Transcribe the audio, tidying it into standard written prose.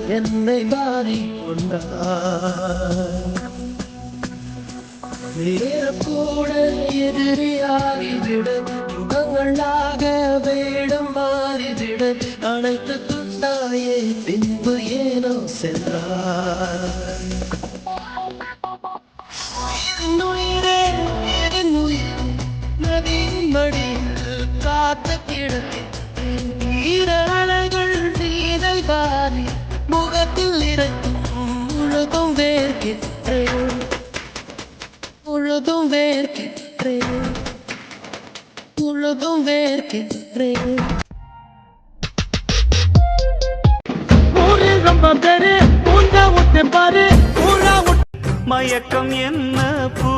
என்னை மாறி கொண்டாய். கூட எதிரியாகிவிட யுகங்களாக வேடம் மாறிவிட அனைத்து துண்டாயே பின்பு ஏனோ சென்றாய். நதியின் மடியில் காத்த கிடக்கின்றேன். ஈரலைகள் நீரை வாரி முகத்தில் இறக்கும் முழுதும் வேர்க்கின்றேன். முழுதும் வேர்க்கின்றேன். முழுதும் வேர்க்கின்றேன். ஊரில் ரொம்ப பேரு ஊஞ்சா விட்டு பாரு. மயக்கம் என்ன பூ